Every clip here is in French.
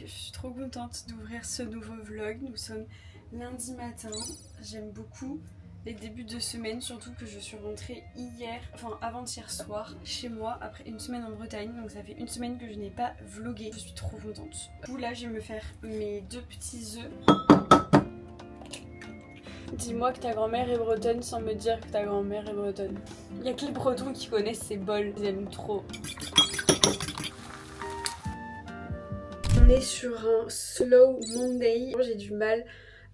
je suis trop contente d'ouvrir ce nouveau vlog. Nous sommes lundi matin, j'aime beaucoup les débuts de semaine, surtout que je suis rentrée avant-hier soir chez moi après une semaine en Bretagne, donc ça fait une semaine que je n'ai pas vlogué. Je suis trop contente. Du coup là je vais me faire mes 2 petits œufs. Dis-moi que ta grand-mère est bretonne sans me dire que ta grand-mère est bretonne. Il y a que les bretons qui connaissent ces bols, j'aime trop. On est sur un slow Monday. J'ai du mal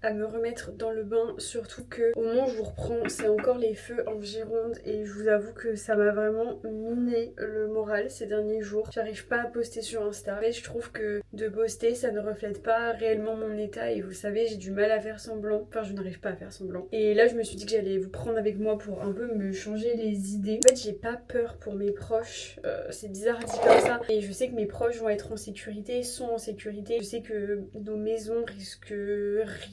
à me remettre dans le bain, surtout que au moment où je vous reprends, c'est encore les feux en Gironde et je vous avoue que ça m'a vraiment miné le moral ces derniers jours. J'arrive pas à poster sur Insta. Mais je trouve que de poster, ça ne reflète pas réellement mon état et vous savez, j'ai du mal à faire semblant. Enfin, je n'arrive pas à faire semblant. Et là, je me suis dit que j'allais vous prendre avec moi pour un peu me changer les idées. En fait, j'ai pas peur pour mes proches. C'est bizarre dit comme ça. Et je sais que mes proches vont être en sécurité, sont en sécurité. Je sais que nos maisons risquent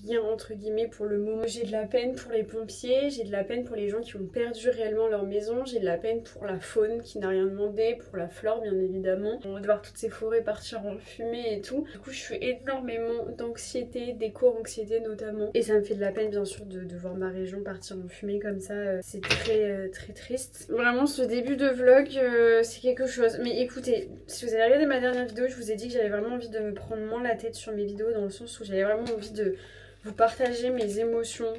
rien entre guillemets pour le moment. J'ai de la peine pour les pompiers, j'ai de la peine pour les gens qui ont perdu réellement leur maison, j'ai de la peine pour la faune qui n'a rien demandé, pour la flore bien évidemment. On va voir toutes ces forêts partir en fumée et tout. Du coup je suis énormément d'anxiété, d'éco-anxiété notamment. Et ça me fait de la peine bien sûr de voir ma région partir en fumée comme ça. C'est très triste. Vraiment ce début de vlog c'est quelque chose. Mais écoutez, si vous avez regardé ma dernière vidéo, je vous ai dit que j'avais vraiment envie de me prendre moins la tête sur mes vidéos dans le sens où j'avais vraiment envie de vous partager mes émotions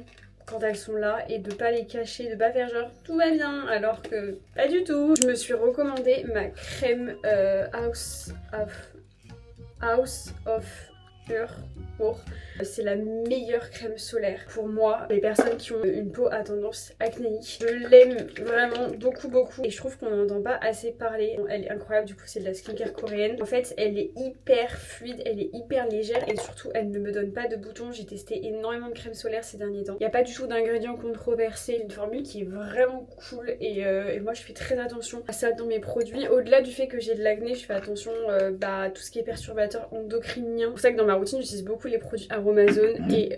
quand elles sont là et de pas les cacher, de pas faire genre tout va bien alors que pas du tout. Je me suis recommandé ma crème House of Ur. C'est la meilleure crème solaire pour moi, les personnes qui ont une peau à tendance acnéique. Je l'aime vraiment beaucoup et je trouve qu'on n'en entend pas assez parler. Elle est incroyable, du coup c'est de la skincare coréenne. En fait elle est hyper fluide, elle est hyper légère et surtout elle ne me donne pas de boutons. J'ai testé énormément de crème solaire ces derniers temps. Il n'y a pas du tout d'ingrédients controversés, une formule qui est vraiment cool et moi je fais très attention à ça dans mes produits. Au-delà du fait que j'ai de l'acné, je fais attention à tout ce qui est perturbateur endocrinien. C'est pour ça que dans ma routine j'utilise beaucoup les produits Amazon et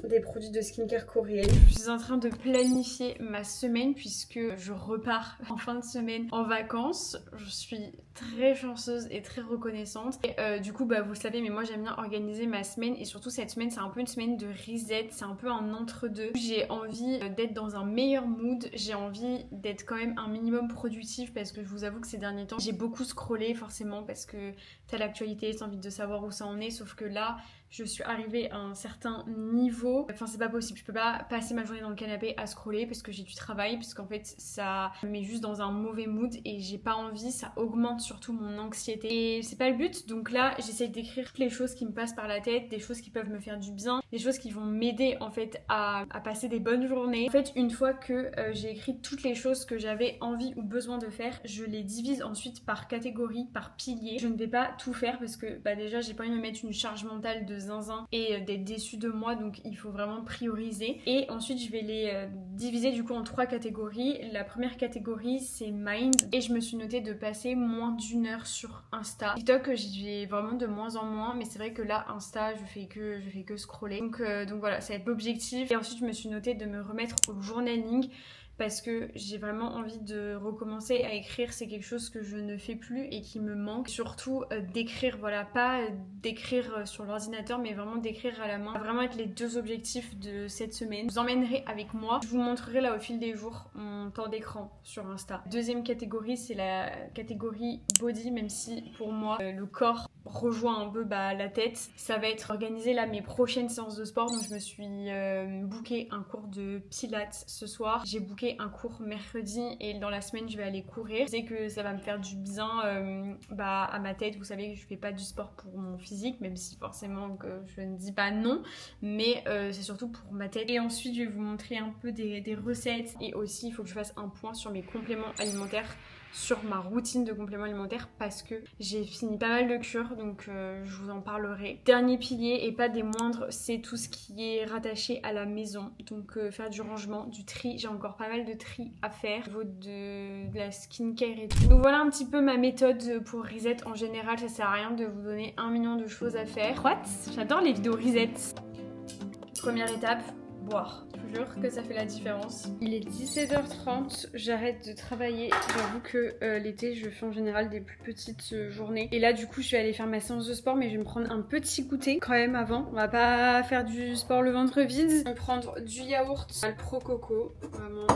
des produits de skincare coréenne. Je suis en train de planifier ma semaine puisque je repars en fin de semaine en vacances. Je suis très chanceuse et très reconnaissante. Et du coup, bah, vous le savez, mais moi j'aime bien organiser ma semaine et surtout cette semaine, c'est un peu une semaine de reset, c'est un peu un entre-deux. J'ai envie d'être dans un meilleur mood, j'ai envie d'être quand même un minimum productif parce que je vous avoue que ces derniers temps, j'ai beaucoup scrollé forcément parce que t'as l'actualité, t'as envie de savoir où ça en est, sauf que là, je suis arrivée à un certain niveau. Enfin, c'est pas possible. Je peux pas passer ma journée dans le canapé à scroller parce que j'ai du travail, parce qu'en fait, ça me met juste dans un mauvais mood et j'ai pas envie. Ça augmente surtout mon anxiété. Et c'est pas le but. Donc là, j'essaie d'écrire toutes les choses qui me passent par la tête, des choses qui peuvent me faire du bien, des choses qui vont m'aider en fait à passer des bonnes journées. En fait, une fois que j'ai écrit toutes les choses que j'avais envie ou besoin de faire, je les divise ensuite par catégorie, par pilier. Je ne vais pas tout faire parce que bah déjà, j'ai pas envie de me mettre une charge mentale de zinzin et d'être déçue de moi, donc il faut vraiment prioriser. Et ensuite je vais les diviser du coup en 3 catégories. La première catégorie c'est mind et je me suis notée de passer moins d'1 heure sur Insta. TikTok j'y vais vraiment de moins en moins, mais c'est vrai que là Insta je fais que scroller. Donc voilà, ça va être l'objectif. Et ensuite je me suis notée de me remettre au journaling parce que j'ai vraiment envie de recommencer à écrire. C'est quelque chose que je ne fais plus et qui me manque. Surtout d'écrire, voilà, pas d'écrire sur l'ordinateur, mais vraiment d'écrire à la main. Ça va vraiment être les 2 objectifs de cette semaine. Je vous emmènerai avec moi. Je vous montrerai là au fil des jours mon temps d'écran sur Insta. Deuxième catégorie, c'est la catégorie body, même si pour moi le corps rejoint un peu la tête. Ça va être organisé là mes prochaines séances de sport. Donc je me suis booké un cours de pilates ce soir. J'ai booké un cours mercredi et dans la semaine je vais aller courir. Je sais que ça va me faire du bien à ma tête. Vous savez que je fais pas du sport pour mon physique, même si forcément que je ne dis pas non, mais c'est surtout pour ma tête. Et ensuite je vais vous montrer un peu des recettes et aussi il faut que je fasse un point sur mes compléments alimentaires, sur ma routine de compléments alimentaires parce que j'ai fini pas mal de cures, donc je vous en parlerai. Dernier pilier et pas des moindres, c'est tout ce qui est rattaché à la maison, donc faire du rangement, du tri. J'ai encore pas mal de tri à faire au niveau de la skincare et tout. Donc voilà un petit peu ma méthode pour reset. En général ça sert à rien de vous donner 1 million de choses à faire. What? J'adore les vidéos reset. Première étape, boire. jure que ça fait la différence. Il est 17h30, j'arrête de travailler. J'avoue que l'été je fais en général des plus petites journées. Et là du coup je vais aller faire ma séance de sport, mais je vais me prendre un petit goûter quand même avant. On va pas faire du sport le ventre vide. Je vais prendre du yaourt, le Pro Coco, vraiment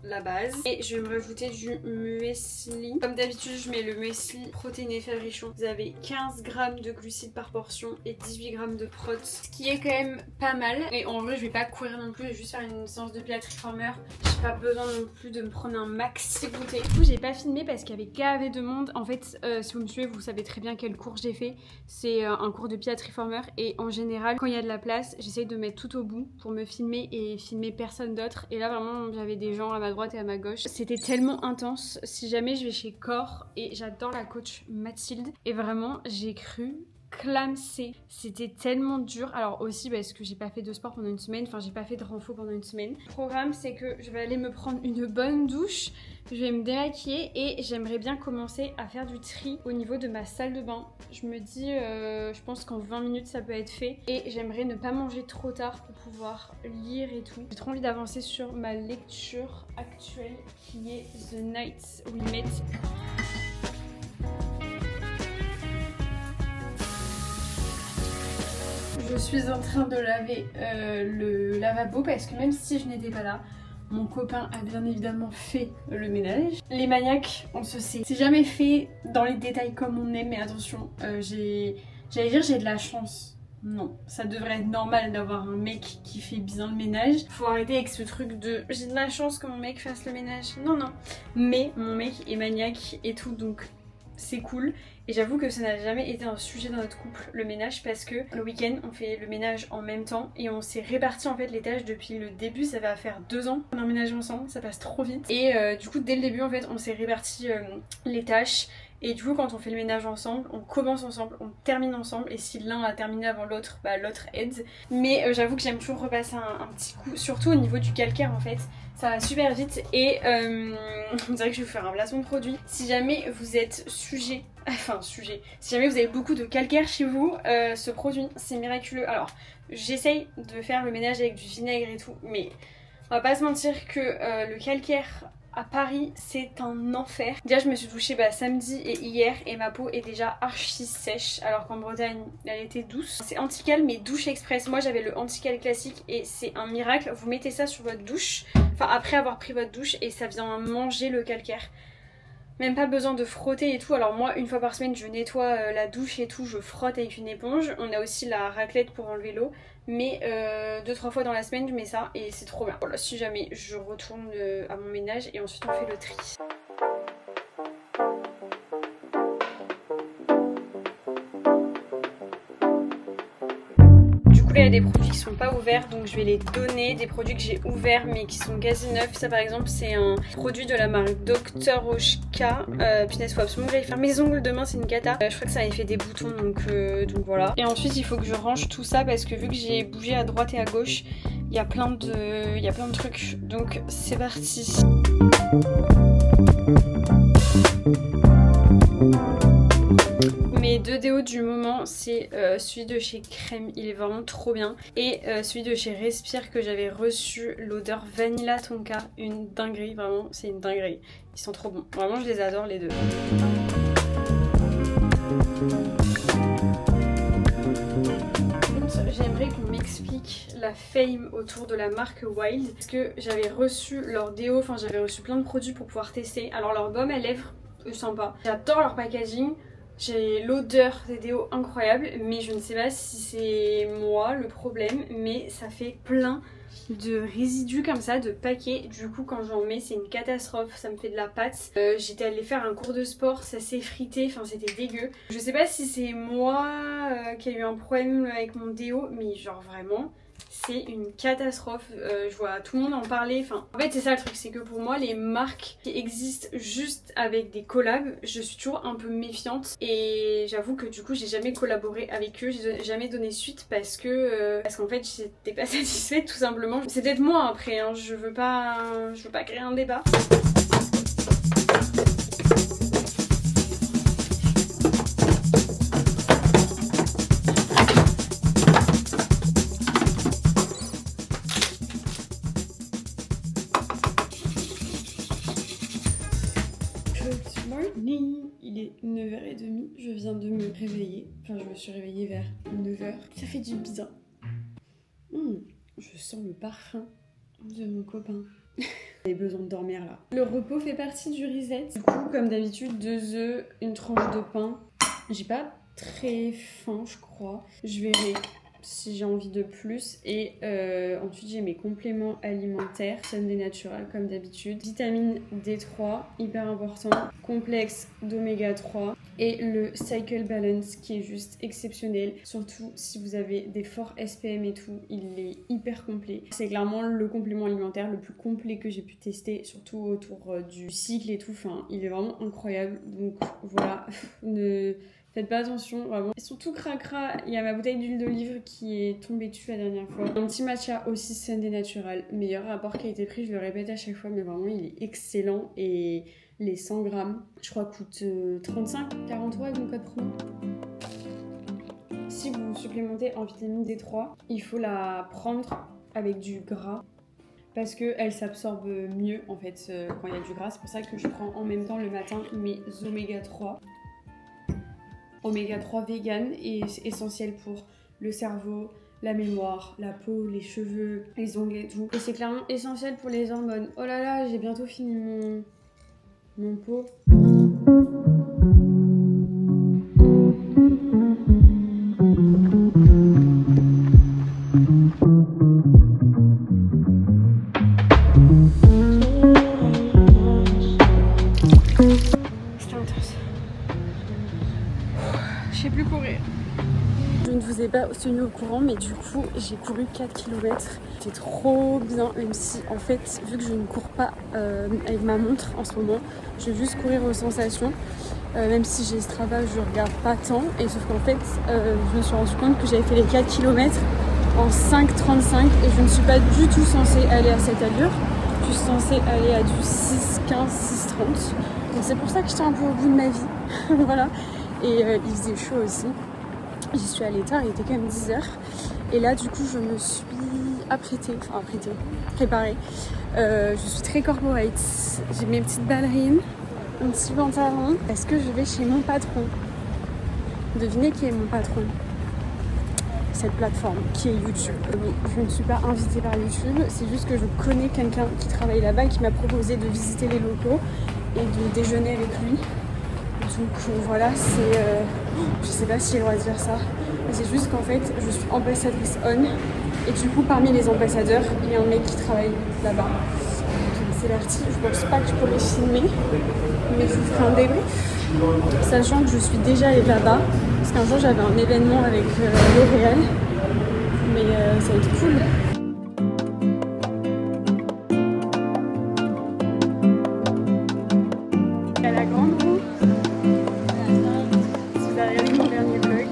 la base. Et je vais me rajouter du muesli. Comme d'habitude je mets le muesli protéiné fait riche. Vous avez 15 grammes de glucides par portion et 18 grammes de prot, ce qui est quand même pas mal. Et en vrai je vais pas courir non plus, je vais juste faire une séance de Pilates Reformer. J'ai pas besoin non plus de me prendre un maxi goûter. Du coup j'ai pas filmé parce qu'il y avait gavé de monde. En fait si vous me suivez vous savez très bien quel cours j'ai fait. C'est un cours de Pilates Reformer et en général quand il y a de la place j'essaye de mettre tout au bout pour me filmer et filmer personne d'autre. Et là vraiment j'avais des gens à ma droite et à ma gauche. C'était tellement intense. Si jamais je vais chez Core, et j'adore la coach Mathilde, et vraiment j'ai cru clamser. C'était tellement dur. Alors aussi parce que j'ai pas fait de sport pendant une semaine, enfin j'ai pas fait de renfo pendant une semaine. Le programme c'est que je vais aller me prendre une bonne douche, je vais me démaquiller et j'aimerais bien commencer à faire du tri au niveau de ma salle de bain. Je me dis, je pense qu'en 20 minutes ça peut être fait et j'aimerais ne pas manger trop tard pour pouvoir lire et tout. J'ai trop envie d'avancer sur ma lecture actuelle qui est The Night We Met. Je suis en train de laver le lavabo parce que même si je n'étais pas là, mon copain a bien évidemment fait le ménage. Les maniaques, on se sait. C'est jamais fait dans les détails comme on aime, mais attention, j'allais dire j'ai de la chance. Non, ça devrait être normal d'avoir un mec qui fait bien le ménage. Faut arrêter avec ce truc de j'ai de la chance que mon mec fasse le ménage. Non, non. Mais mon mec est maniaque et tout, donc c'est cool. Et j'avoue que ça n'a jamais été un sujet dans notre couple, le ménage, parce que le week-end on fait le ménage en même temps et on s'est réparti en fait les tâches depuis le début. Ça va faire 2 ans qu'on emménage ensemble, ça passe trop vite. Et du coup dès le début en fait on s'est réparti les tâches. Et du coup quand on fait le ménage ensemble, on commence ensemble, on termine ensemble. Et si l'un a terminé avant l'autre, bah l'autre aide. Mais j'avoue que j'aime toujours repasser un petit coup, surtout au niveau du calcaire en fait. Ça va super vite et on dirait que je vais vous faire un placement de produit. Si jamais vous êtes sujet, si jamais vous avez beaucoup de calcaire chez vous, ce produit c'est miraculeux. Alors j'essaye de faire le ménage avec du vinaigre et tout, mais on va pas se mentir que le calcaire à Paris c'est un enfer. Déjà je me suis douchée samedi et hier et ma peau est déjà archi sèche alors qu'en Bretagne elle était douce. C'est Antical mais douche express. Moi j'avais le Antical classique et c'est un miracle. Vous mettez ça sur votre douche, enfin après avoir pris votre douche, et ça vient manger le calcaire. Même pas besoin de frotter et tout. Alors moi une fois par semaine je nettoie la douche et tout, je frotte avec une éponge. On a aussi la raclette pour enlever l'eau. Mais 2-3 fois dans la semaine je mets ça et c'est trop bien. Voilà, si jamais je retourne à mon ménage et ensuite on fait le tri. Il y a des produits qui sont pas ouverts donc je vais les donner. Des produits que j'ai ouverts mais qui sont quasi neufs. Ça par exemple c'est un produit de la marque Dr Oshka. Punaise, faut absolument que j'aille faire mes ongles demain, c'est une cata. Je crois que ça avait fait des boutons donc voilà. Et ensuite il faut que je range tout ça parce que vu que j'ai bougé à droite et à gauche, il y a plein de trucs. Donc c'est parti. Mes 2 déos du moment, c'est celui de chez Crème, il est vraiment trop bien. Et celui de chez Respire que j'avais reçu, l'odeur Vanilla Tonka, une dinguerie, vraiment, c'est une dinguerie. Ils sont trop bons, vraiment je les adore les deux. J'aimerais qu'on m'explique la fame autour de la marque Wild. Parce que j'avais reçu leur déo, enfin j'avais reçu plein de produits pour pouvoir tester. Alors leur baume à lèvres, sympa. J'adore leur packaging. J'ai l'odeur des déos incroyable, mais je ne sais pas si c'est moi le problème, mais ça fait plein de résidus comme ça, de paquets. Du coup quand j'en mets c'est une catastrophe, ça me fait de la pâte. J'étais allée faire un cours de sport, ça s'est frité, enfin c'était dégueu. Je sais pas si c'est moi qui a eu un problème avec mon déo, mais genre vraiment c'est une catastrophe. Je vois tout le monde en parler. Enfin, en fait c'est ça le truc, c'est que pour moi les marques qui existent juste avec des collabs, je suis toujours un peu méfiante. Et j'avoue que du coup j'ai jamais collaboré avec eux, j'ai jamais donné suite parce qu'en fait j'étais pas satisfaite tout simplement. C'est peut-être moi après, hein, je veux pas créer un débat. réveillée. Enfin, je me suis réveillée vers 9h. Ça fait du bien. Je sens le parfum de mon copain. J'ai besoin de dormir là. Le repos fait partie du reset. Du coup, comme d'habitude, 2 œufs, une tranche de pain. J'ai pas très faim, je crois. Je verrai si j'ai envie de plus. Et ensuite, j'ai mes compléments alimentaires. Sunday Natural, comme d'habitude. Vitamine D3, hyper important. Complexe d'oméga 3. Et le Cycle Balance, qui est juste exceptionnel. Surtout si vous avez des forts SPM et tout, il est hyper complet. C'est clairement le complément alimentaire le plus complet que j'ai pu tester, surtout autour du cycle et tout. Enfin, il est vraiment incroyable. Donc voilà, ne... faites pas attention, vraiment. Et surtout cracra, il y a ma bouteille d'huile d'olive qui est tombée dessus la dernière fois. Un petit matcha aussi Sunday Natural. Meilleur rapport qualité-prix, je le répète à chaque fois, mais vraiment il est excellent. Et les 100 grammes, je crois, coûtent 35, 43 avec mon code promo. Si vous supplémentez en vitamine D3, il faut la prendre avec du gras. Parce qu'elle s'absorbe mieux en fait quand il y a du gras. C'est pour ça que je prends en même temps le matin mes oméga 3. Oméga 3 vegan et c'est essentiel pour le cerveau, la mémoire, la peau, les cheveux, les ongles et tout. Et c'est clairement essentiel pour les hormones. Oh là là, j'ai bientôt fini mon pot. Je sais plus courir. Je ne vous ai pas tenu au courant, mais du coup j'ai couru 4 km. C'était trop bien, même si en fait vu que je ne cours pas avec ma montre en ce moment, je vais juste courir aux sensations. Même si j'ai Strava, je regarde pas tant. Et sauf qu'en fait je me suis rendu compte que j'avais fait les 4 km en 5,35 et je ne suis pas du tout censée aller à cette allure. Je suis censée aller à du 6,15, 6,30. Donc c'est pour ça que j'étais un peu au bout de ma vie. Voilà. Et il faisait chaud aussi. J'y suis allée tard, il était quand même 10h. Et là, du coup, je me suis préparée. Je suis très corporate. J'ai mes petites ballerines, un petit pantalon. Parce que je vais chez mon patron. Devinez qui est mon patron? Cette plateforme qui est YouTube. Je ne suis pas invitée par YouTube, c'est juste que je connais quelqu'un qui travaille là-bas et qui m'a proposé de visiter les locaux et de déjeuner avec lui. Donc voilà, c'est... je sais pas si j'ai le droit de dire ça, mais c'est juste qu'en fait, je suis ambassadrice ON. Et du coup, parmi les ambassadeurs, il y a un mec qui travaille là-bas. Donc c'est parti, je pense pas que je pourrais filmer, mais je vous ferai un débrief. Sachant que je suis déjà allée là-bas, parce qu'un jour j'avais un événement avec L'Oréal, mais ça va être cool. À la grande roue. Si vous avez regardé mon dernier vlog,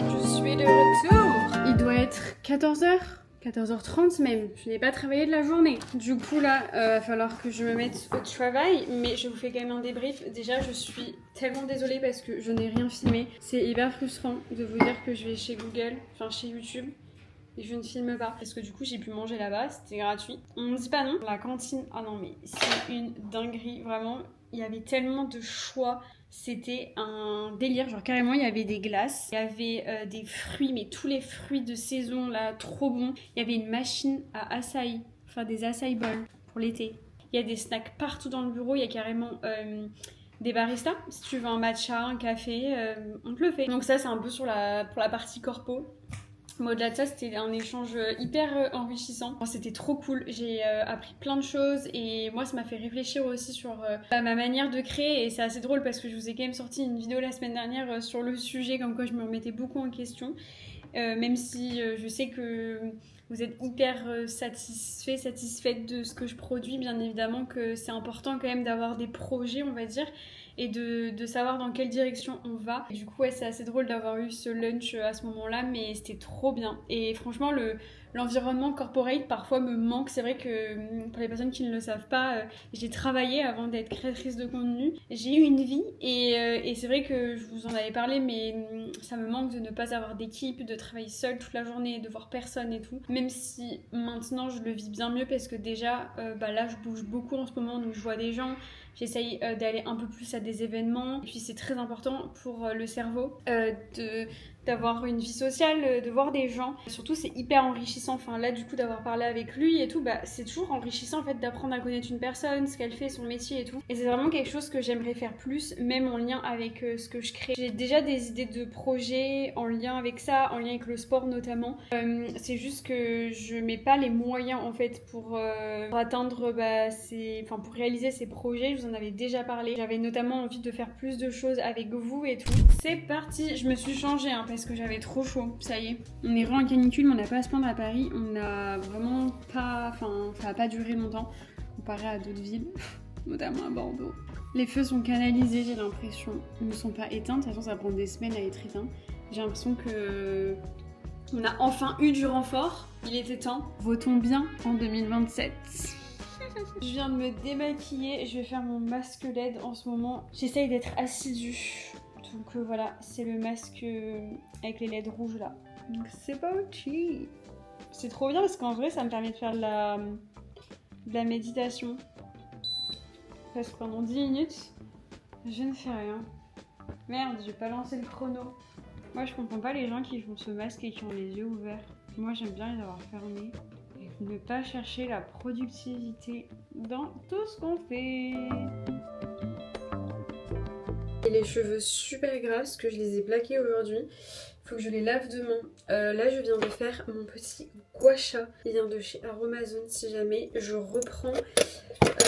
je suis de retour. Il doit être 14h. 14h30 même, je n'ai pas travaillé de la journée. Du coup là, va falloir que je me mette au travail, mais je vous fais quand même un débrief. Déjà, je suis tellement désolée parce que je n'ai rien filmé. C'est hyper frustrant de vous dire que je vais chez Google, enfin chez YouTube, et je ne filme pas. Parce que du coup, j'ai pu manger là-bas, c'était gratuit. On me dit pas non. La cantine, ah non mais c'est une dinguerie, vraiment. Il y avait tellement de choix. C'était un délire, genre carrément il y avait des glaces, il y avait des fruits, mais tous les fruits de saison là, trop bons. Il y avait une machine à açaï, enfin des açaï bowls pour l'été. Il y a des snacks partout dans le bureau, il y a carrément des baristas. Si tu veux un matcha, un café, on te le fait. Donc ça c'est un peu pour la partie corpo. Mais au-delà de ça, c'était un échange hyper enrichissant. C'était trop cool. J'ai appris plein de choses et moi, ça m'a fait réfléchir aussi sur ma manière de créer. Et c'est assez drôle parce que je vous ai quand même sorti une vidéo la semaine dernière sur le sujet, comme quoi je me remettais beaucoup en question. Même si je sais que vous êtes hyper satisfaite de ce que je produis. Bien évidemment que c'est important quand même d'avoir des projets, on va dire, et de savoir dans quelle direction on va. Et du coup, ouais, c'est assez drôle d'avoir eu ce lunch à ce moment-là, mais c'était trop bien. Et franchement, l'environnement corporate parfois me manque. C'est vrai que pour les personnes qui ne le savent pas, j'ai travaillé avant d'être créatrice de contenu. J'ai eu une vie et c'est vrai que je vous en avais parlé, mais ça me manque de ne pas avoir d'équipe, de travailler seule toute la journée, de voir personne et tout. Même si maintenant je le vis bien mieux parce que déjà là je bouge beaucoup en ce moment, donc je vois des gens. J'essaye d'aller un peu plus à des événements. Et puis c'est très important pour le cerveau d'avoir une vie sociale, de voir des gens. Surtout c'est hyper enrichissant. Enfin là du coup d'avoir parlé avec lui et tout, c'est toujours enrichissant en fait d'apprendre à connaître une personne, ce qu'elle fait, son métier et tout. Et c'est vraiment quelque chose que j'aimerais faire plus, même en lien avec ce que je crée. J'ai déjà des idées de projets en lien avec ça, en lien avec le sport notamment. C'est juste que je mets pas les moyens en fait pour atteindre pour réaliser ces projets. Je vous en avais déjà parlé. J'avais notamment envie de faire plus de choses avec vous et tout. C'est parti. Je me suis changée parce que j'avais trop chaud. Ça y est. On est vraiment en canicule, mais on n'a pas à se plaindre à Paris. On a vraiment pas... Enfin, ça n'a pas duré longtemps comparé à d'autres villes, notamment à Bordeaux. Les feux sont canalisés, j'ai l'impression. Ils ne sont pas éteints. De toute façon, ça prend des semaines à être éteint. J'ai l'impression que... on a enfin eu du renfort. Il était temps. Votons bien en 2027. Je viens de me démaquiller. Je vais faire mon masque LED en ce moment. J'essaye d'être assidue. Donc voilà, c'est le masque avec les LED rouges là. Donc c'est parti. C'est trop bien parce qu'en vrai, ça me permet de faire de la méditation. Parce que pendant 10 minutes, je ne fais rien. Merde, j'ai pas lancé le chrono. Moi, je comprends pas les gens qui font ce masque et qui ont les yeux ouverts. Moi, j'aime bien les avoir fermés. Et ne pas chercher la productivité dans tout ce qu'on fait. Et les cheveux super gras, parce que je les ai plaqués aujourd'hui. Il faut que je les lave demain. Là, je viens de faire mon petit gua sha. Il vient de chez Aromazone, si jamais je reprends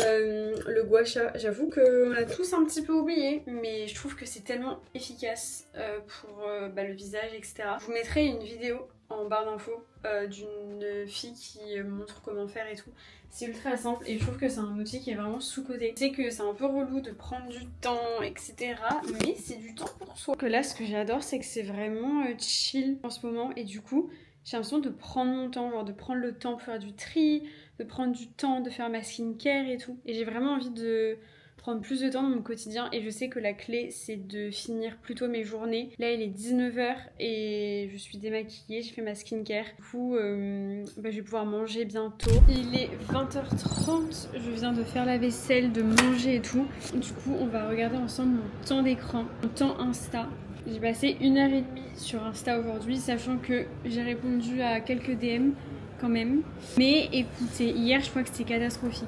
le gua sha. J'avoue qu'on l'a tous un petit peu oublié, mais je trouve que c'est tellement efficace pour le visage, etc. Je vous mettrai une vidéo en barre d'infos d'une fille qui montre comment faire et tout. C'est ultra simple et je trouve que c'est un outil qui est vraiment sous-coté. Je sais que c'est un peu relou de prendre du temps, etc. Mais c'est du temps pour soi. Que là, ce que j'adore, c'est que c'est vraiment chill en ce moment. Et du coup, j'ai l'impression de prendre mon temps, genre de prendre le temps pour faire du tri, de prendre du temps de faire ma skincare et tout. Et j'ai vraiment envie de prendre plus de temps dans mon quotidien et je sais que la clé c'est de finir plus tôt mes journées. Là il est 19h et je suis démaquillée, j'ai fait ma skincare. Du coup je vais pouvoir manger bientôt. Il est 20h30, je viens de faire la vaisselle, de manger et tout. Du coup on va regarder ensemble mon temps d'écran, mon temps Insta. J'ai passé 1h30 sur Insta aujourd'hui, sachant que j'ai répondu à quelques DM quand même. Mais écoutez, hier je crois que c'était catastrophique.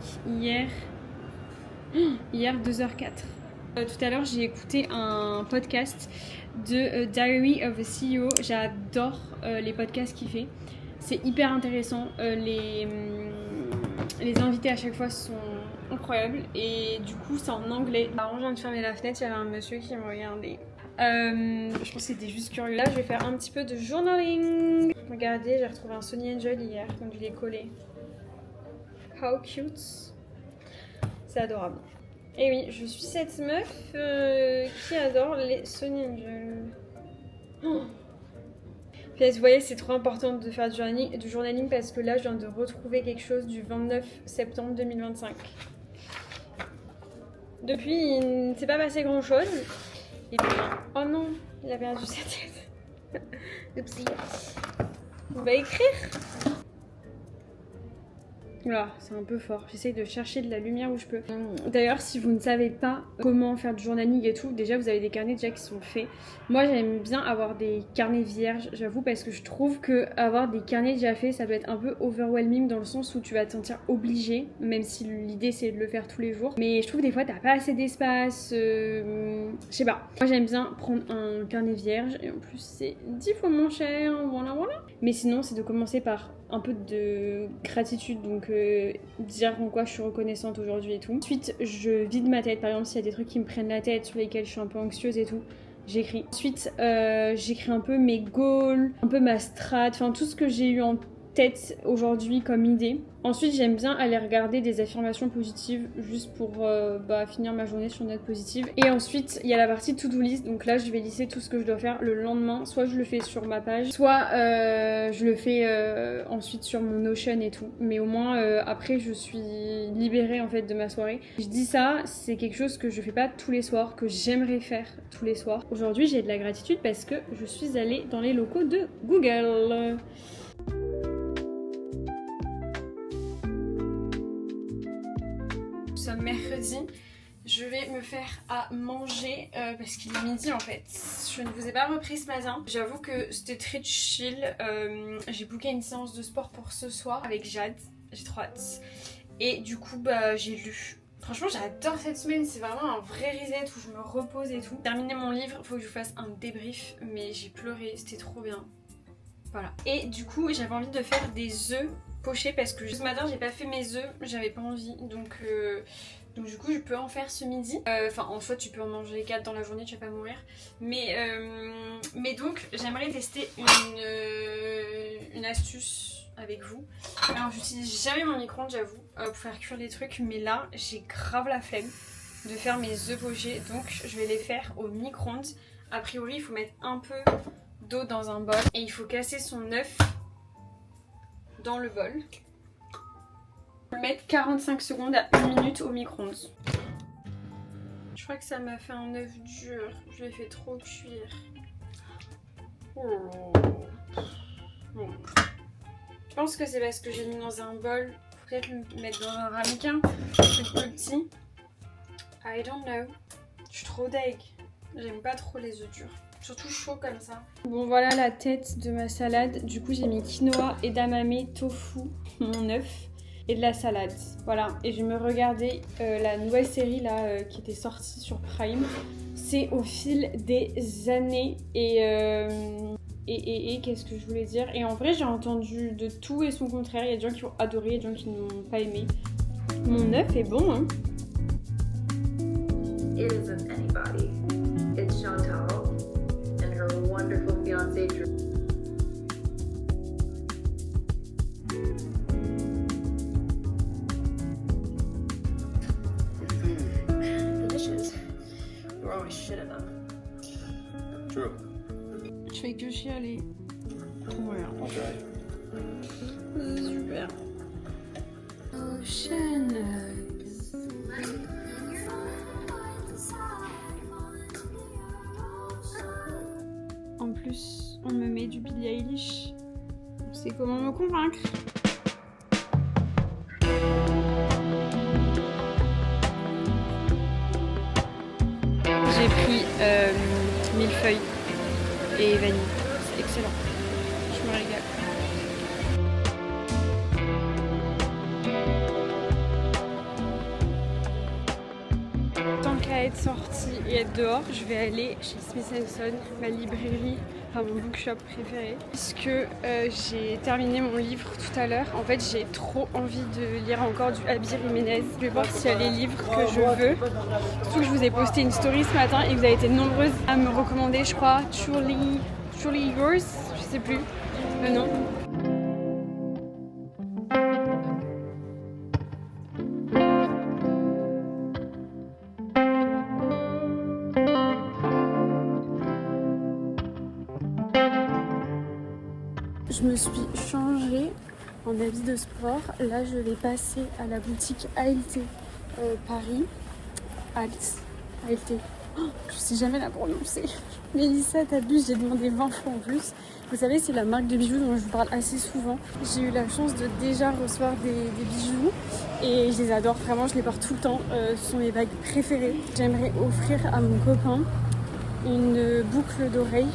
Hier 2h04. Tout à l'heure j'ai écouté un podcast de Diary of a CEO. J'adore les podcasts qu'il fait. C'est hyper intéressant. Les invités à chaque fois sont incroyables. Et du coup c'est en anglais. Alors je viens de fermer la fenêtre, il y avait un monsieur qui me regardait. Je pense que c'était juste curieux. Là je vais faire un petit peu de journaling. Regardez, j'ai retrouvé un Sonny Angel hier, donc je l'ai collé. How cute. C'est adorable. Et oui, je suis cette meuf qui adore les Sonny Angel. Oh. Puis vous voyez, c'est trop important de faire du journaling parce que là, je viens de retrouver quelque chose du 29 septembre 2025. Depuis, il ne s'est pas passé grand chose. Et puis, oh non, il a perdu sa tête. Oupsie. On va écrire. Voilà, c'est un peu fort. J'essaye de chercher de la lumière où je peux. D'ailleurs, si vous ne savez pas comment faire du journaling et tout, déjà vous avez des carnets déjà qui sont faits. Moi, j'aime bien avoir des carnets vierges, j'avoue, parce que je trouve que avoir des carnets déjà faits, ça peut être un peu overwhelming dans le sens où tu vas te sentir obligé, même si l'idée c'est de le faire tous les jours. Mais je trouve que des fois, t'as pas assez d'espace. Je sais pas. Moi, j'aime bien prendre un carnet vierge et en plus, c'est 10 fois moins cher. Voilà. Mais sinon, c'est de commencer par un peu de gratitude, donc dire en quoi je suis reconnaissante aujourd'hui et tout. Ensuite, je vide ma tête, par exemple s'il y a des trucs qui me prennent la tête, sur lesquels je suis un peu anxieuse et tout, j'écris. Ensuite, j'écris un peu mes goals, un peu ma strat, enfin tout ce que j'ai eu en tête aujourd'hui comme idée. Ensuite, j'aime bien aller regarder des affirmations positives juste pour finir ma journée sur une note positive. Et ensuite, il y a la partie to-do list. Donc là, je vais lister tout ce que je dois faire le lendemain. Soit je le fais sur ma page, soit je le fais ensuite sur mon Notion et tout. Mais au moins, après, je suis libérée en fait de ma soirée. Je dis ça, c'est quelque chose que je fais pas tous les soirs, que j'aimerais faire tous les soirs. Aujourd'hui, j'ai de la gratitude parce que je suis allée dans les locaux de Google. Nous sommes mercredi, je vais me faire à manger parce qu'il est midi en fait. Je ne vous ai pas repris ce matin. J'avoue que c'était très chill. J'ai booké une séance de sport pour ce soir avec Jade. J'ai trop hâte. Et du coup j'ai lu. Franchement j'adore cette semaine, c'est vraiment un vrai reset où je me repose et tout. Terminer mon livre, il faut que je vous fasse un débrief, mais j'ai pleuré, c'était trop bien. Voilà. Et du coup j'avais envie de faire des œufs pochés parce que ce matin j'ai pas fait mes œufs, j'avais pas envie, donc du coup je peux en faire ce midi. Enfin en soi tu peux en manger 4 dans la journée, tu vas pas mourir. Mais donc j'aimerais tester une astuce avec vous. Alors j'utilise jamais mon micro-ondes j'avoue pour faire cuire les trucs, mais là j'ai grave la flemme de faire mes œufs pochés, donc je vais les faire au micro-ondes. A priori il faut mettre un peu d'eau dans un bol et il faut casser son œuf dans le bol. Je vais mettre 45 secondes à 1 minute au micro-ondes. Je crois que ça m'a fait un œuf dur, je l'ai fait trop cuire. Oh. Bon. Je pense que c'est parce que j'ai mis dans un bol. Faut peut-être le mettre dans un ramequin, c'est plus petit. I don't know. Je suis trop deg. J'aime pas trop les œufs durs. Surtout chaud comme ça. Bon voilà la tête de ma salade. Du coup j'ai mis quinoa, edamame, tofu, mon œuf et de la salade. Voilà. Et je me regardais la nouvelle série là qui était sortie sur Prime. C'est au fil des années et qu'est-ce que je voulais dire. Et en vrai j'ai entendu de tout et son contraire. Il y a des gens qui ont adoré, il y a des gens qui n'ont pas aimé. Mon œuf est bon hein. It isn't anybody. It's Chantal and her wonderful fiancé Drew. The dishes. We're always shit at them. True. Je fais que chialer. Trop bien. Okay. Super. Ocean. En plus, on me met du Billie Eilish. On sait comment me convaincre. J'ai pris millefeuille et vanille. C'est excellent. Je me régale. Tant qu'à être sortie et être dehors, je vais aller chez Smith & Son, ma librairie, enfin mon bookshop préféré, puisque j'ai terminé mon livre tout à l'heure. En fait, j'ai trop envie de lire encore du Abir Jiménez. Je vais voir s'il y a les livres que je veux. Surtout que je vous ai posté une story ce matin et vous avez été nombreuses à me recommander, je crois, Truly Yours, je sais plus le nom. Je me suis changée en habit de sport. Là, je vais passer à la boutique ALT Paris. ALT. Oh, je sais jamais la prononcer. Mélissa, t'abuses, j'ai demandé 20 fois en plus. Vous savez, c'est la marque de bijoux dont je vous parle assez souvent. J'ai eu la chance de déjà recevoir des bijoux et je les adore vraiment, je les porte tout le temps. Ce sont mes bagues préférées. J'aimerais offrir à mon copain une boucle d'oreille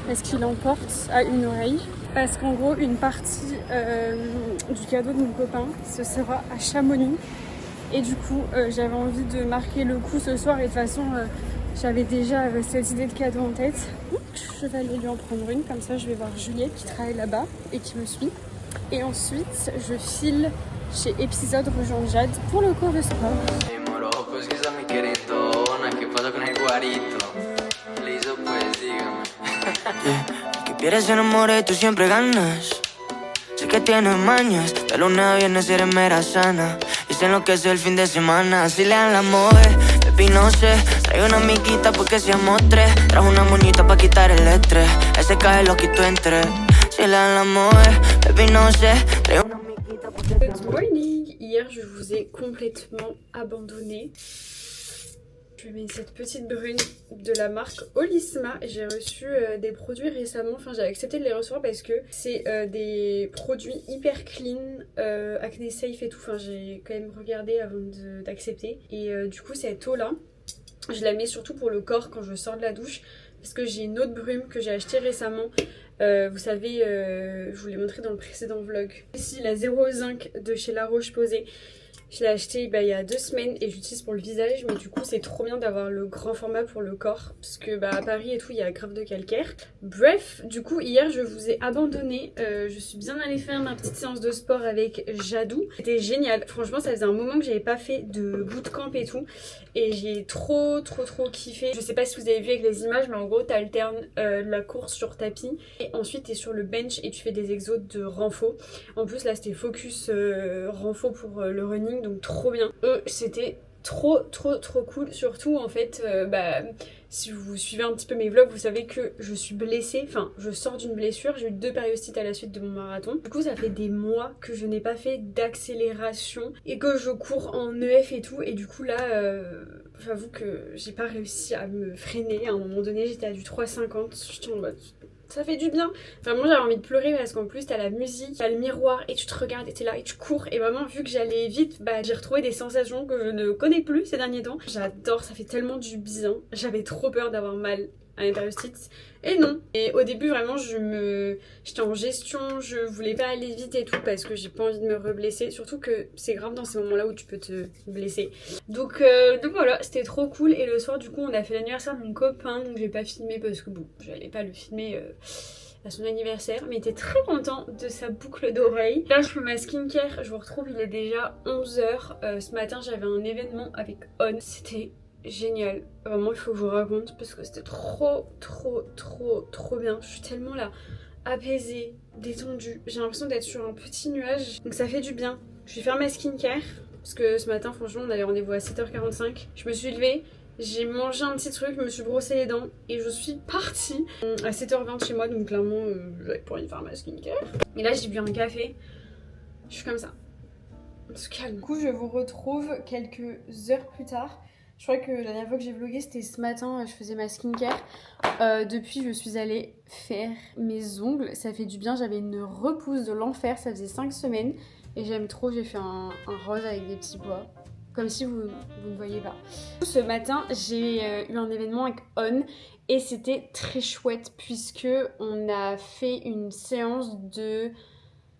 parce qu'il en porte à une oreille. Parce qu'en gros, une partie du cadeau de mon copain, ce sera à Chamonix. Et du coup, j'avais envie de marquer le coup ce soir. Et de toute façon, j'avais déjà cette idée de cadeau en tête. Je vais aller lui en prendre une. Comme ça, je vais voir Juliette qui travaille là-bas et qui me suit. Et ensuite, je file chez Épisode rejoindre Jade pour le cours de sport. Pierdes en amores, tú siempre ganas. Sé que tienes mañas. De lunes a viernes eres mera sana. Y sé lo que es el fin de semana. Si le dan la mover, baby, no sé. Trae una amiguita porque seamos tres. Trajo una moñita pa' quitar el estrés. Ese cae lo quito en tres. Si le dan la mover, baby, no sé. Trae una amiguita porque seamos Good morning. Hier je vous ai complètement abandonné. Je mets cette petite brune de la marque Olisma. J'ai reçu des produits récemment, enfin j'ai accepté de les recevoir parce que c'est des produits hyper clean, acné safe et tout. Enfin j'ai quand même regardé avant d'accepter. Et du coup cette eau là, je la mets surtout pour le corps quand je sors de la douche. Parce que j'ai une autre brume que j'ai achetée récemment. Vous savez, je vous l'ai montré dans le précédent vlog. Ici la 0 zinc de chez La Roche-Posay. Je l'ai acheté il y a 2 semaines et j'utilise pour le visage, mais du coup c'est trop bien d'avoir le grand format pour le corps parce que à Paris et tout il y a grave de calcaire. Bref, du coup hier je vous ai abandonné, je suis bien allée faire ma petite séance de sport avec Jadou. C'était génial, franchement ça faisait un moment que j'avais pas fait de bootcamp et tout et j'ai trop kiffé. Je sais pas si vous avez vu avec les images mais en gros t'alternes la course sur tapis et ensuite t'es sur le bench et tu fais des exos de renfo. En plus là c'était focus renfo pour le running. Donc trop bien. C'était trop cool. Surtout en fait si vous suivez un petit peu mes vlogs vous savez que je suis blessée. Enfin je sors d'une blessure. J'ai eu 2 périostites à la suite de mon marathon. Du coup ça fait des mois que je n'ai pas fait d'accélération et que je cours en EF et tout. Et du coup là j'avoue que j'ai pas réussi à me freiner. À un moment donné j'étais à du 3,50. J'étais en mode ça fait du bien. Vraiment j'avais envie de pleurer parce qu'en plus t'as la musique, t'as le miroir et tu te regardes et t'es là et tu cours. Et vraiment vu que j'allais vite, j'ai retrouvé des sensations que je ne connais plus ces derniers temps. J'adore, ça fait tellement du bien. J'avais trop peur d'avoir mal à l'intériostite et non. Et au début vraiment j'étais en gestion, je voulais pas aller vite et tout parce que j'ai pas envie de me reblesser. Surtout que c'est grave dans ces moments là où tu peux te blesser. Donc voilà, c'était trop cool. Et le soir du coup on a fait l'anniversaire de mon copain. Donc j'ai pas filmé parce que bon j'allais pas le filmer à son anniversaire, mais il était très content de sa boucle d'oreille. Là je fais ma skincare, je vous retrouve, il est déjà 11h. Ce matin j'avais un événement avec On, c'était génial. Vraiment il faut que je vous raconte parce que c'était trop bien. Je suis tellement là apaisée, détendue. J'ai l'impression d'être sur un petit nuage. Donc ça fait du bien. Je vais faire ma skincare parce que ce matin franchement on avait rendez-vous à 7h45. Je me suis levée, j'ai mangé un petit truc, je me suis brossé les dents et je suis partie à 7h20 chez moi. Donc clairement j'avais pas envie de faire ma skincare. Et là j'ai bu un café. Je suis comme ça. On se calme. Du coup je vous retrouve quelques heures plus tard. Je crois que la dernière fois que j'ai vlogué c'était ce matin, je faisais ma skincare. Depuis je suis allée faire mes ongles, ça fait du bien, j'avais une repousse de l'enfer, ça faisait 5 semaines. Et j'aime trop, j'ai fait un rose avec des petits pois, comme si vous ne voyez pas. Ce matin j'ai eu un événement avec On et c'était très chouette puisque on a fait une séance de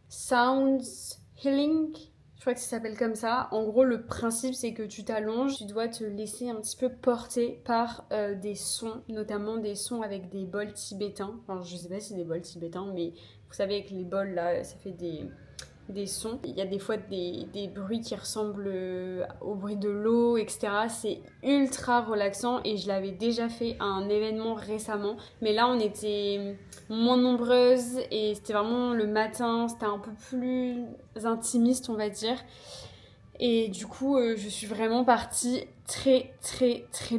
Sounds Healing. Je crois que ça s'appelle comme ça. En gros, le principe, c'est que tu t'allonges, tu dois te laisser un petit peu porter par des sons, notamment des sons avec des bols tibétains. Enfin, je sais pas si c'est des bols tibétains, mais vous savez, avec les bols là, ça fait des sons. Il y a des fois des bruits qui ressemblent au bruit de l'eau, etc. C'est ultra relaxant et je l'avais déjà fait à un événement récemment. Mais là, on était moins nombreuses et c'était vraiment le matin, c'était un peu plus intimiste, on va dire. Et du coup, je suis vraiment partie très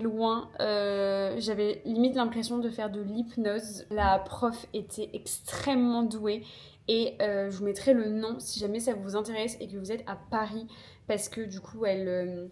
loin. J'avais limite l'impression de faire de l'hypnose. La prof était extrêmement douée. Et je vous mettrai le nom si jamais ça vous intéresse et que vous êtes à Paris. Parce que du coup, elle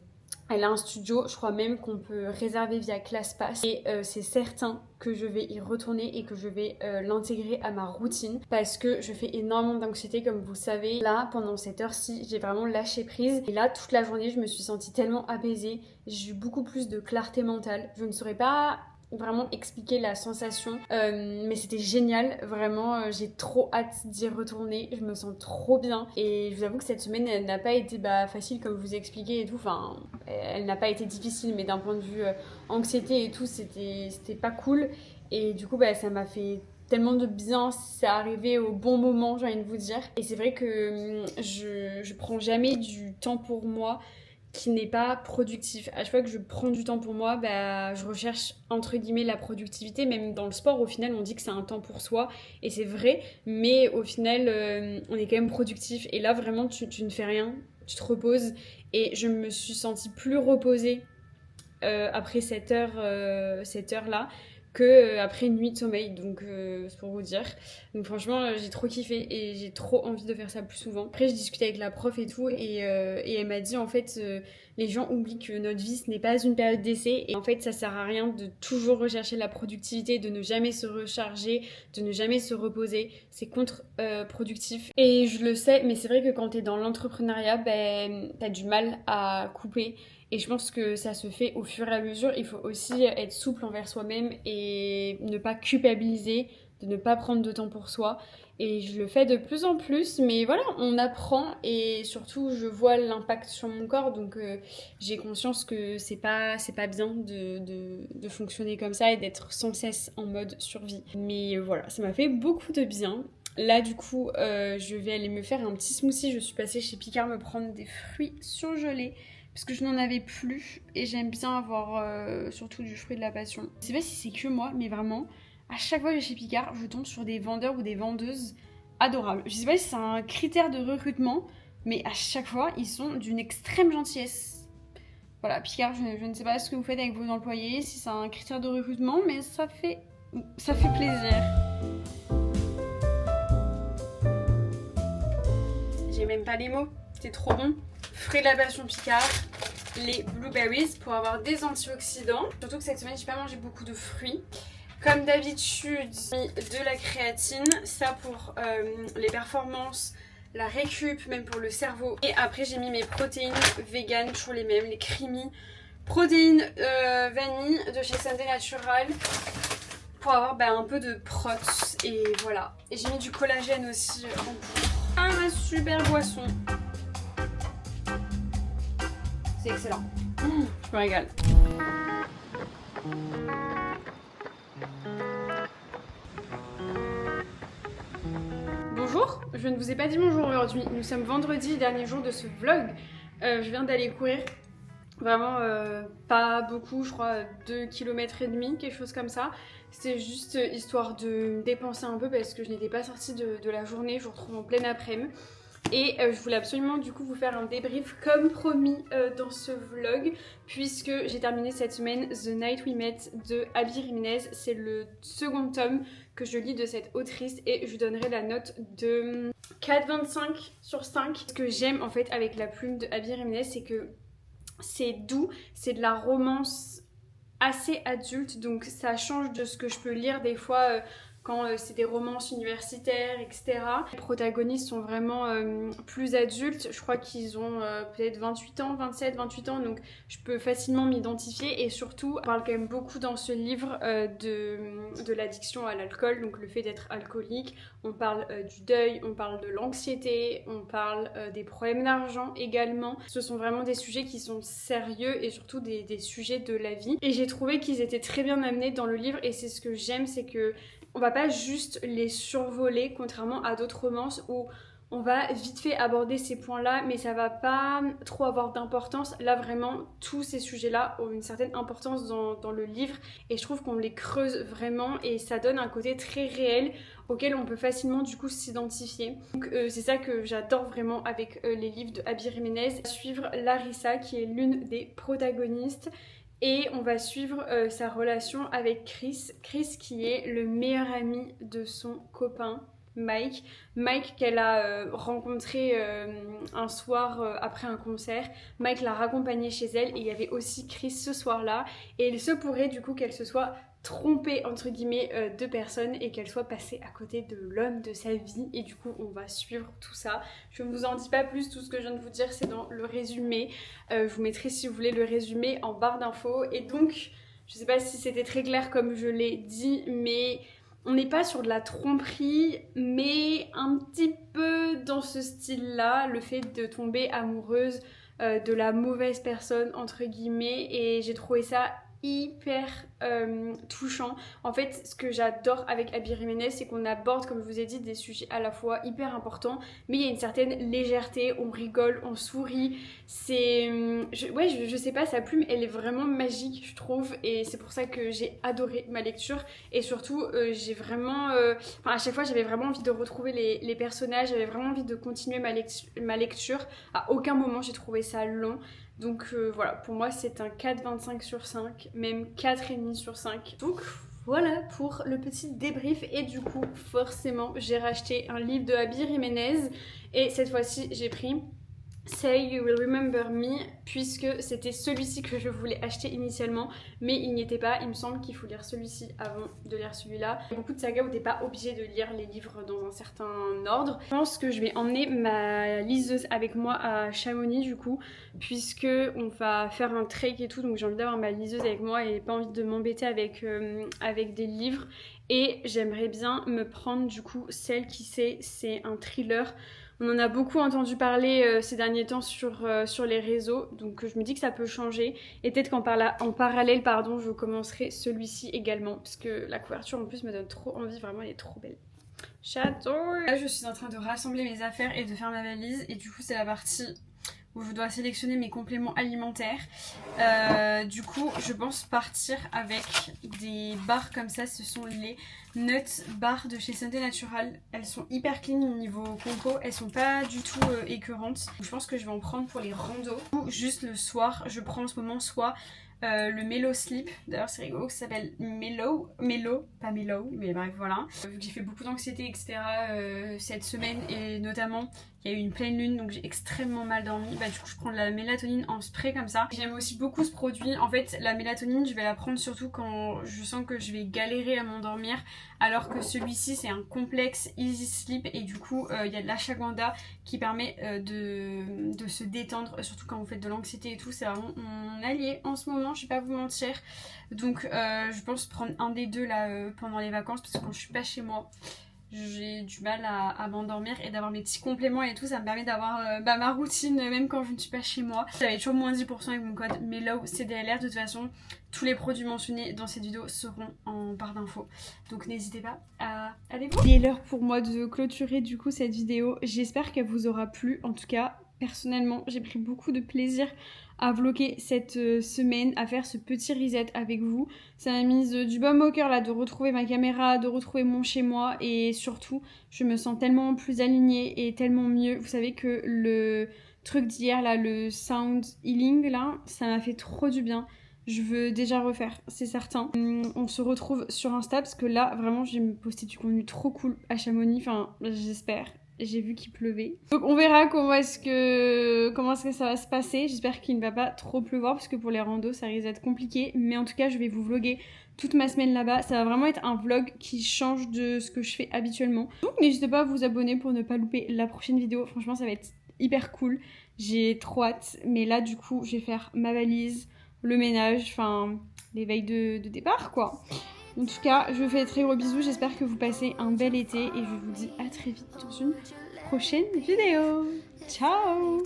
a un studio. Je crois même qu'on peut réserver via ClassPass. Et c'est certain que je vais y retourner et que je vais l'intégrer à ma routine. Parce que je fais énormément d'anxiété, comme vous savez. Là, pendant cette heure-ci, j'ai vraiment lâché prise. Et là, toute la journée, je me suis sentie tellement apaisée. J'ai eu beaucoup plus de clarté mentale. Je ne saurais pas vraiment expliquer la sensation, mais c'était génial, vraiment. J'ai trop hâte d'y retourner, je me sens trop bien et je vous avoue que cette semaine elle n'a pas été facile comme je vous ai expliqué et tout, enfin elle n'a pas été difficile, mais d'un point de vue anxiété et tout, c'était pas cool. Et du coup ça m'a fait tellement de bien, c'est arrivé au bon moment, j'ai envie de vous dire. Et c'est vrai que je prends jamais du temps pour moi qui n'est pas productif. À chaque fois que je prends du temps pour moi, je recherche entre guillemets la productivité. Même dans le sport, au final, on dit que c'est un temps pour soi et c'est vrai, mais au final, on est quand même productif. Et là, vraiment, tu ne fais rien, tu te reposes. Et je me suis sentie plus reposée après cette heure-là que après une nuit de sommeil, donc c'est pour vous dire. Donc franchement j'ai trop kiffé et j'ai trop envie de faire ça plus souvent. Après j'ai discuté avec la prof et tout et elle m'a dit en fait les gens oublient que notre vie ce n'est pas une période d'essai et en fait ça sert à rien de toujours rechercher la productivité, de ne jamais se recharger, de ne jamais se reposer, c'est contre-productif. Et je le sais, mais c'est vrai que quand t'es dans l'entrepreneuriat, t'as du mal à couper. Et je pense que ça se fait au fur et à mesure. Il faut aussi être souple envers soi-même et ne pas culpabiliser, de ne pas prendre de temps pour soi. Et je le fais de plus en plus, mais voilà, on apprend et surtout je vois l'impact sur mon corps, donc j'ai conscience que c'est pas bien de fonctionner comme ça et d'être sans cesse en mode survie. Mais voilà, ça m'a fait beaucoup de bien. Là du coup, je vais aller me faire un petit smoothie. Je suis passée chez Picard me prendre des fruits surgelés parce que je n'en avais plus et j'aime bien avoir surtout du fruit de la passion. Je sais pas si c'est que moi, mais vraiment, à chaque fois que je vais chez Picard, je tombe sur des vendeurs ou des vendeuses adorables. Je sais pas si c'est un critère de recrutement, mais à chaque fois, ils sont d'une extrême gentillesse. Voilà, Picard, je ne sais pas ce que vous faites avec vos employés, si c'est un critère de recrutement, mais ça fait plaisir. J'ai même pas les mots, c'est trop bon. Fruits de la passion Picard, les blueberries pour avoir des antioxydants. Surtout que cette semaine, j'ai pas mangé beaucoup de fruits. Comme d'habitude, j'ai mis de la créatine, ça pour les performances, la récup, même pour le cerveau. Et après, j'ai mis mes protéines vegan, toujours les mêmes, les creamy. Protéines vanille de chez Sunday Natural pour avoir un peu de prots. Et voilà. Et j'ai mis du collagène aussi en poudre. Ah, ma super boisson. C'est excellent. Je me régale. Bonjour, je ne vous ai pas dit bonjour aujourd'hui. Nous sommes vendredi, dernier jour de ce vlog. Je viens d'aller courir. Vraiment pas beaucoup, je crois 2,5 km, quelque chose comme ça. C'était juste histoire de dépenser un peu parce que je n'étais pas sortie de la journée. Je vous retrouve en pleine après-midi. Et je voulais absolument du coup vous faire un débrief comme promis dans ce vlog, puisque j'ai terminé cette semaine The Night We Met de Abby Jiménez. C'est le second tome que je lis de cette autrice et je lui donnerai la note de 4,25 sur 5. Ce que j'aime en fait avec la plume de Abby Jiménez, c'est que c'est doux, c'est de la romance assez adulte, donc ça change de ce que je peux lire des fois quand c'est des romances universitaires, etc. Les protagonistes sont vraiment plus adultes. Je crois qu'ils ont peut-être 28 ans, 27, 28 ans, donc je peux facilement m'identifier. Et surtout, on parle quand même beaucoup dans ce livre de l'addiction à l'alcool, donc le fait d'être alcoolique. On parle du deuil, on parle de l'anxiété, on parle des problèmes d'argent également. Ce sont vraiment des sujets qui sont sérieux et surtout des sujets de la vie. Et j'ai trouvé qu'ils étaient très bien amenés dans le livre et c'est ce que j'aime, c'est que on va pas juste les survoler, contrairement à d'autres romances où on va vite fait aborder ces points-là, mais ça va pas trop avoir d'importance. Là, vraiment, tous ces sujets-là ont une certaine importance dans le livre et je trouve qu'on les creuse vraiment et ça donne un côté très réel auquel on peut facilement du coup s'identifier. Donc c'est ça que j'adore vraiment avec les livres de Abby Jiménez. Suivre Larissa qui est l'une des protagonistes. Et on va suivre sa relation avec Chris. Chris qui est le meilleur ami de son copain Mike. Mike qu'elle a rencontré un soir après un concert. Mike l'a raccompagné chez elle et il y avait aussi Chris ce soir-là. Et il se pourrait du coup qu'elle se soit trompée entre guillemets de personnes et qu'elle soit passée à côté de l'homme de sa vie. Et du coup on va suivre tout ça. Je ne vous en dis pas plus, tout ce que je viens de vous dire c'est dans le résumé. Je vous mettrai si vous voulez le résumé en barre d'infos. Et donc je sais pas si c'était très clair comme je l'ai dit, mais on n'est pas sur de la tromperie, mais un petit peu dans ce style-là, le fait de tomber amoureuse de la mauvaise personne, entre guillemets, et j'ai trouvé ça hyper touchant. En fait, ce que j'adore avec Abby Jiménez, c'est qu'on aborde, comme je vous ai dit, des sujets à la fois hyper importants, mais il y a une certaine légèreté, on rigole, on sourit. C'est... je sais pas, sa plume, elle est vraiment magique, je trouve, et c'est pour ça que j'ai adoré ma lecture. Et surtout, j'ai vraiment... à chaque fois, j'avais vraiment envie de retrouver les personnages, j'avais vraiment envie de continuer ma lecture. À aucun moment, j'ai trouvé ça long. Donc voilà, pour moi c'est un 4,25 sur 5, même 4,5 sur 5. Donc voilà pour le petit débrief. Et du coup forcément j'ai racheté un livre de Abby Jiménez. Et cette fois-ci j'ai pris Say You Will Remember Me, puisque c'était celui-ci que je voulais acheter initialement, mais il n'y était pas. Il me semble qu'il faut lire celui-ci avant de lire celui-là. Il y a beaucoup de sagas où t'es pas obligé de lire les livres dans un certain ordre. Je pense que je vais emmener ma liseuse avec moi à Chamonix du coup, puisque on va faire un trek et tout, donc j'ai envie d'avoir ma liseuse avec moi et pas envie de m'embêter avec des livres. Et j'aimerais bien me prendre du coup celle qui c'est un thriller. On en a beaucoup entendu parler ces derniers temps sur les réseaux, donc je me dis que ça peut changer. Et peut-être qu'en parallèle, je commencerai celui-ci également, parce que la couverture en plus me donne trop envie, vraiment elle est trop belle. J'adore. Là je suis en train de rassembler mes affaires et de faire ma valise, et du coup c'est la partie où je dois sélectionner mes compléments alimentaires. Du coup je pense partir avec des barres comme ça, ce sont les Nuts Bar de chez Santé Naturale. Elles sont hyper clean au niveau compo, elles sont pas du tout écœurantes. Je pense que je vais en prendre pour les randos. Ou juste le soir, je prends en ce moment soit le Mellow Sleep, d'ailleurs c'est rigolo, ça s'appelle Mellow, pas Mellow, mais bref voilà. Vu que j'ai fait beaucoup d'anxiété etc. Cette semaine, et notamment il y a eu une pleine lune, donc j'ai extrêmement mal dormi. Du coup je prends de la mélatonine en spray comme ça. J'aime aussi beaucoup ce produit. En fait la mélatonine je vais la prendre surtout quand je sens que je vais galérer à m'endormir, alors que celui-ci c'est un complexe Easy Sleep, et du coup il y a de l'ashwagandha qui permet de se détendre, surtout quand vous faites de l'anxiété et tout. C'est vraiment mon allié en ce moment, je vais pas vous mentir. Donc je pense prendre un des deux là pendant les vacances, parce que quand je suis pas chez moi j'ai du mal à m'endormir, et d'avoir mes petits compléments et tout, ça me permet d'avoir ma routine même quand je ne suis pas chez moi. J'avais toujours moins 10% avec mon code MELOW-CDLR. De toute façon tous les produits mentionnés dans cette vidéo seront en barre d'infos, donc n'hésitez pas à aller voir. Il est l'heure pour moi de clôturer du coup cette vidéo. J'espère qu'elle vous aura plu. En tout cas personnellement j'ai pris beaucoup de plaisir à vlogger cette semaine, à faire ce petit reset avec vous. Ça m'a mis du baume au cœur là, de retrouver ma caméra, de retrouver mon chez moi, et surtout je me sens tellement plus alignée et tellement mieux. Vous savez que le truc d'hier là, le sound healing là, ça m'a fait trop du bien. Je veux déjà refaire, c'est certain. On se retrouve sur Insta, parce que là vraiment je vais me poster du contenu trop cool à Chamonix, enfin j'espère. J'ai vu qu'il pleuvait. Donc on verra comment est-ce que ça va se passer. J'espère qu'il ne va pas trop pleuvoir, parce que pour les randos ça risque d'être compliqué. Mais en tout cas je vais vous vlogger toute ma semaine là-bas. Ça va vraiment être un vlog qui change de ce que je fais habituellement. Donc n'hésitez pas à vous abonner pour ne pas louper la prochaine vidéo. Franchement ça va être hyper cool. J'ai trop hâte. Mais là du coup je vais faire ma valise, le ménage, enfin les veilles de départ quoi. En tout cas, je vous fais de très gros bisous, j'espère que vous passez un bel été, et je vous dis à très vite dans une prochaine vidéo. Ciao!